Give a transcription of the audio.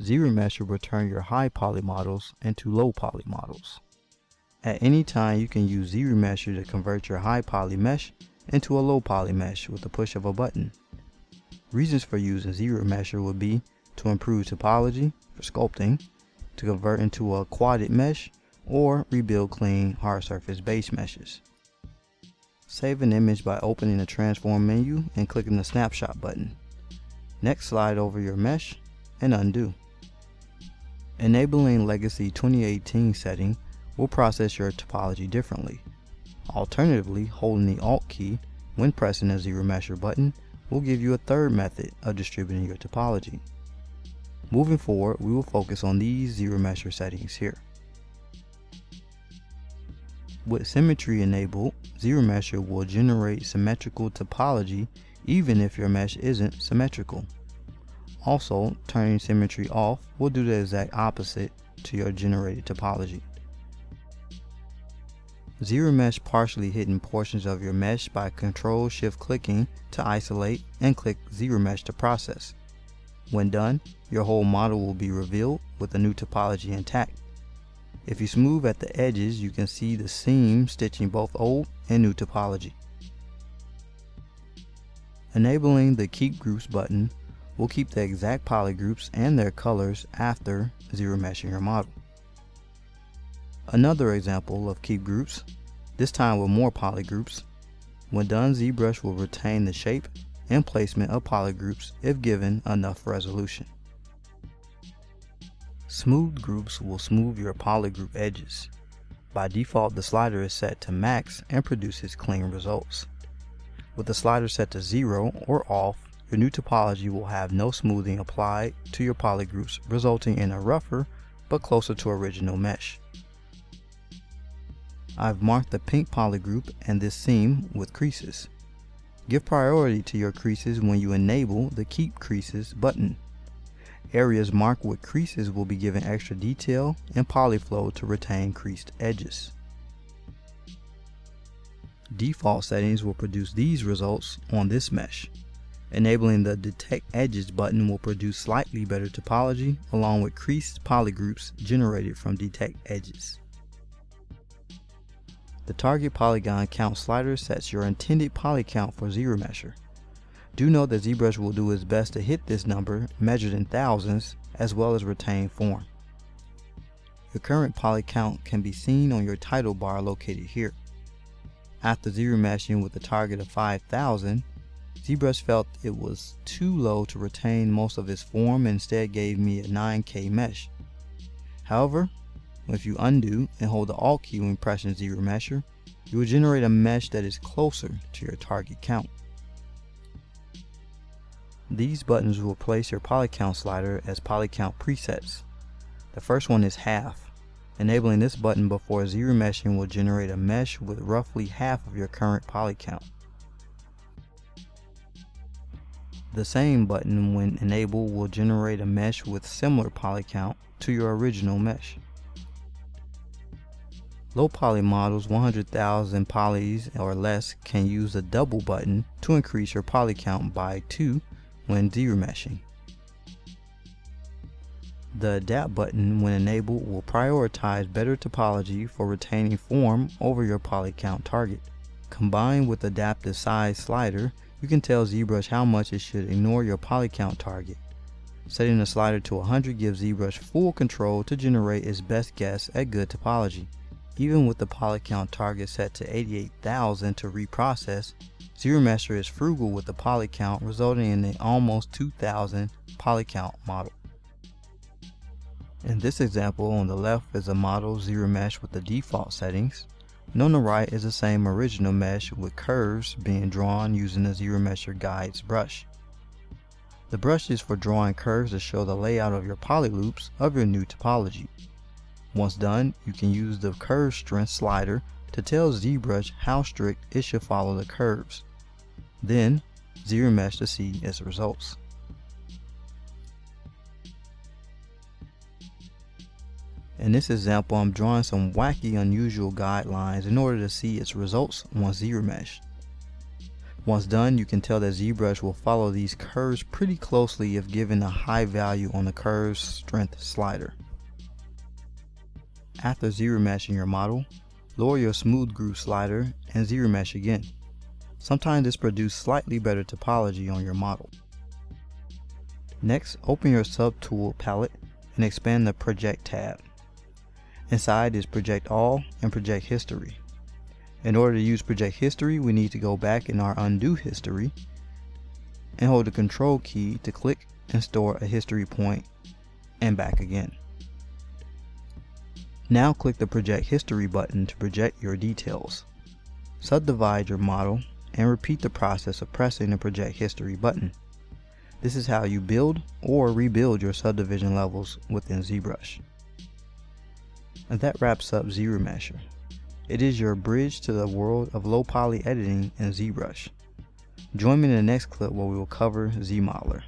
ZRemesher will turn your high poly models into low poly models. At any time, you can use ZRemesher to convert your high poly mesh into a low poly mesh with the push of a button. Reasons for using ZRemesher would be to improve topology for sculpting, to convert into a quadratic mesh, or rebuild clean hard surface base meshes. Save an image by opening the transform menu and clicking the snapshot button. Next, slide over your mesh and undo. Enabling Legacy 2018 setting will process your topology differently. Alternatively, holding the Alt key when pressing the ZRemesher button will give you a third method of distributing your topology. Moving forward, we will focus on these ZRemesher settings here. With symmetry enabled, ZRemesher will generate symmetrical topology even if your mesh isn't symmetrical. Also, turning symmetry off will do the exact opposite to your generated topology. ZRemesh partially hidden portions of your mesh by Ctrl-Shift clicking to isolate and click ZRemesh to process. When done, your whole model will be revealed with the new topology intact. If you smooth at the edges, you can see the seam stitching both old and new topology. Enabling the Keep Groups button will keep the exact polygroups and their colors after ZRemeshing your model. Another example of Keep Groups, this time with more polygroups. When done, ZBrush will retain the shape and placement of polygroups if given enough resolution. Smooth groups will smooth your polygroup edges. By default, the slider is set to max and produces clean results. With the slider set to 0 or off, your new topology will have no smoothing applied to your polygroups, resulting in a rougher but closer to original mesh. I've marked the pink polygroup and this seam with creases. Give priority to your creases when you enable the Keep Creases button. Areas marked with creases will be given extra detail and polyflow to retain creased edges. Default settings will produce these results on this mesh. Enabling the Detect Edges button will produce slightly better topology along with creased polygroups generated from Detect Edges. The Target Polygon Count slider sets your intended poly count for ZRemesher. Do note that ZBrush will do its best to hit this number measured in thousands as well as retain form. Your current poly count can be seen on your title bar located here. After ZRemeshing with a target of 5,000, ZBrush felt it was too low to retain most of its form and instead gave me a 9K mesh. However, if you undo and hold the Alt key when pressing ZRemesher, you will generate a mesh that is closer to your target count. These buttons will place your poly count slider as poly count presets. The first one is half. Enabling this button before ZRemeshing will generate a mesh with roughly half of your current poly count. The same button when enabled will generate a mesh with similar poly count to your original mesh. Low poly models 100,000 polys or less can use the double button to increase your poly count by 2 when ZRemeshing. The Adapt button when enabled will prioritize better topology for retaining form over your poly count target. Combined with Adaptive Size slider, you can tell ZBrush how much it should ignore your poly count target. Setting the slider to 100 gives ZBrush full control to generate its best guess at good topology. Even with the poly count target set to 88,000 to reprocess, ZRemesher is frugal with the poly count, resulting in an almost 2,000 poly count model. In this example, on the left is a model ZRemesh with the default settings, and on the right is the same original mesh with curves being drawn using the ZRemesher Guides brush. The brush is for drawing curves to show the layout of your poly loops of your new topology. Once done, you can use the Curve Strength slider to tell ZBrush how strict it should follow the curves. Then, ZRemesh to see its results. In this example, I'm drawing some wacky, unusual guidelines in order to see its results once ZRemeshed. Once done, you can tell that ZBrush will follow these curves pretty closely if given a high value on the curve's strength slider. After ZRemeshing your model, lower your smooth groove slider and ZRemesh again. Sometimes this produces slightly better topology on your model. Next, open your subtool palette and expand the Project tab. Inside is Project All and Project History. In order to use Project History, we need to go back in our Undo History and hold the Control key to click and store a history point and back again. Now click the Project History button to project your details. Subdivide your model and repeat the process of pressing the Project History button. This is how you build or rebuild your subdivision levels within ZBrush. And that wraps up ZRemesher. It is your bridge to the world of low poly editing in ZBrush. Join me in the next clip where we will cover ZModeler.